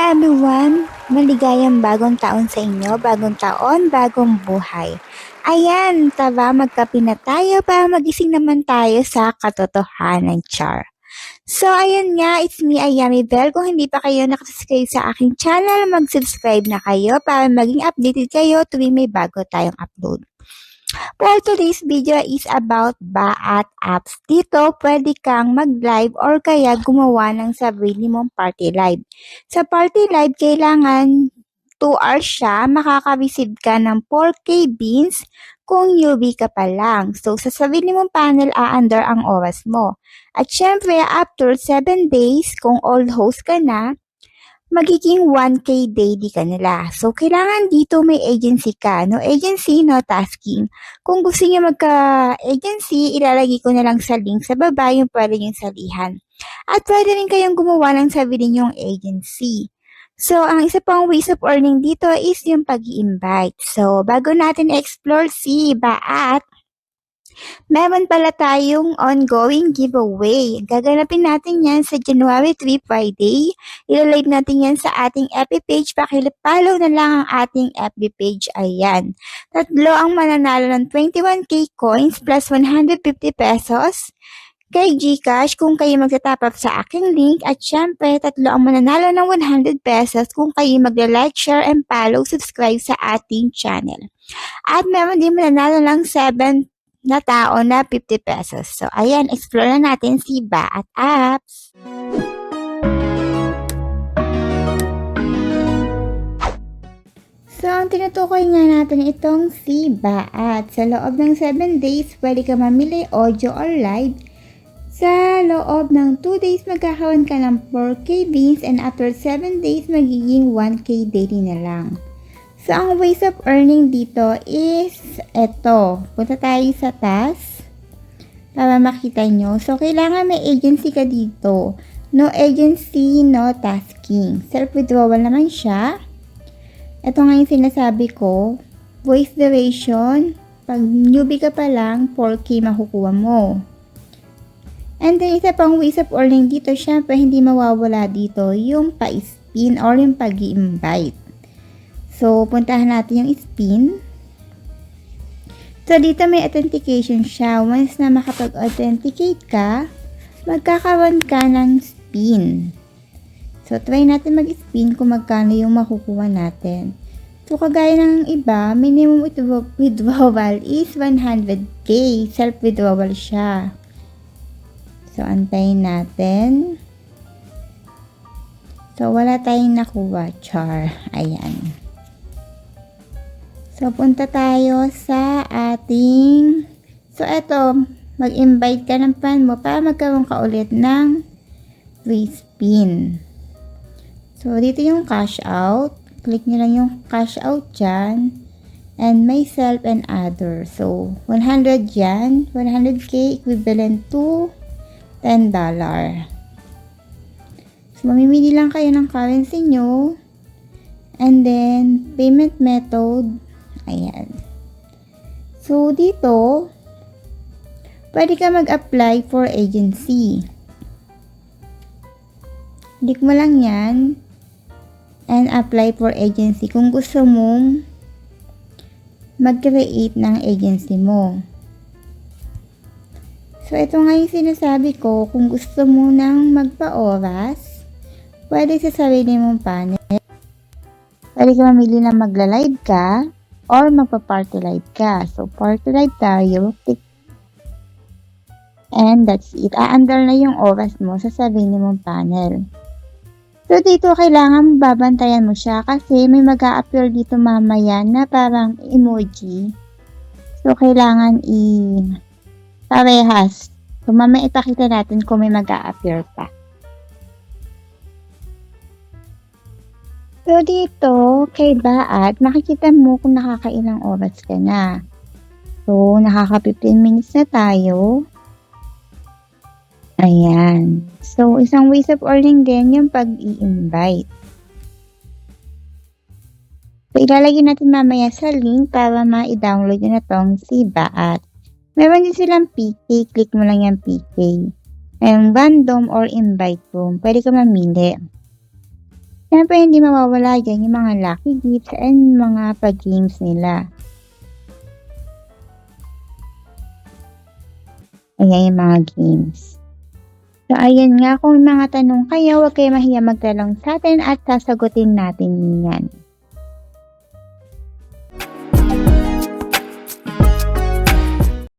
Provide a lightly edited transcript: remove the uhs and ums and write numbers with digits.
everyone! Maligayang bagong taon sa inyo, bagong taon, bagong buhay. Ayan, tara magkape na tayo para magising naman tayo sa katotohanan, char. So, ayun nga, it's me, Ayami Bell. Kung hindi pa kayo nakasubscribe sa aking channel, mag-subscribe na kayo para maging updated kayo tuwing may bago tayong upload. For today's video is about Baat apps. Dito, pwede kang mag-live or kaya gumawa ng sarili mong party live. Sa party live, kailangan 2 hours siya, makaka-receive ka ng 4K beans kung newbie ka pa lang. So, sa sarili mong panel, aandar ang oras mo. At syempre, after 7 days, kung old host ka na, magiging 1K daily ka nila. So, kailangan dito may agency ka. No agency, no tasking. Kung gusto niyo magka-agency, ilalagay ko na lang sa link sa baba yung pwede yung salihan. At pwede rin kayong gumawa ng sarili niyong agency. So, ang isa pang ways of earning dito is yung pag-i-invite. So, bago natin explore si Baat, meron pala tayong ongoing giveaway. Gaganapin natin yan sa January 3 Friday. Ilalive natin yan sa ating FB page. Pakilipollow na lang ang ating FB page. Ayan. Tatlo ang mananalo ng 21K coins plus 150 pesos kay GCash kung kayo magta-top up sa aking link. At syempre, tatlo ang mananalo ng 100 pesos kung kayo magla-like, share, and follow, subscribe sa ating channel. At meron din mananalo ng 7 na tao na 50 pesos. So, ayan, explore na natin si Baat apps. So, ang tinutukoy nga natin itong si Baat. Sa loob ng 7 days, pwede ka mamili audio or live. Sa loob ng 2 days, magkakaroon ka ng 4K beans and after 7 days, magiging 1K daily na lang. So, ang ways of earning dito is eto. Punta tayo sa task para makita nyo. So, kailangan may agency ka dito. No agency, no tasking. Self-withdrawal naman siya. Ito nga yung sinasabi ko. Voice duration. Pag newbie ka pa lang, 4K makukuha mo. And then, isa pang ways of earning dito, syempre, hindi mawawala dito yung pa-spin or yung pag-i-invite. So, puntahan natin yung spin. So, dito may authentication siya. Once na makapag-authenticate ka, magkakaroon ka ng spin. So, try natin mag-spin kung magkano yung makukuha natin. So, kagaya ng iba, minimum withdrawal is 100K. Self-withdrawal siya. So, antayin natin. So, wala tayong nakuha. Char. Ayan. So, punta tayo sa ating... So, eto, mag-invite ka ng fan mo para magkaroon ka ulit ng free spin. So, dito yung cash out. Click nyo lang yung cash out dyan. And myself and other. So, 100 yan. 100K equivalent to $10. So, mamimili lang kayo ng currency nyo. And then, payment method. Ayan. So, dito, pwede ka mag-apply for agency. Click mo lang yan and apply for agency kung gusto mong mag-create ng agency mo. So, ito nga yung sinasabi ko, kung gusto mo nang magpa-oras, pwede sa sarili mong panel. Pwede ka mamili na magla-live ka or magpa-party live ka. So, party live tayo. Click. And that's it. Aandar na yung oras mo sa sarili mong panel. So, dito kailangan babantayan mo siya kasi may mag-a-appear dito mamaya na parang emoji. So, kailangan parehas. So, mamaya ipakita natin kung may mag-a-appear pa. So, dito, kay Baat, makikita mo kung nakakailang oras ka na. So, nakaka 15 minutes na tayo. Ayan. So, isang ways of earning din yung pag-i-invite. So, ilalagay natin mamaya sa link para ma-download nyo na tong si Baat. Meron din silang PK. Click mo lang yung PK. May random or invite room. Pwede ka mamili. Siyempre hindi mawawala diyan yung mga lucky gifts and mga pag-games nila. Ayan yung mga games. So ayan nga, kung may mga tanong kayo, huwag kayong mahiya magtanong sa'tin at sasagutin natin yan.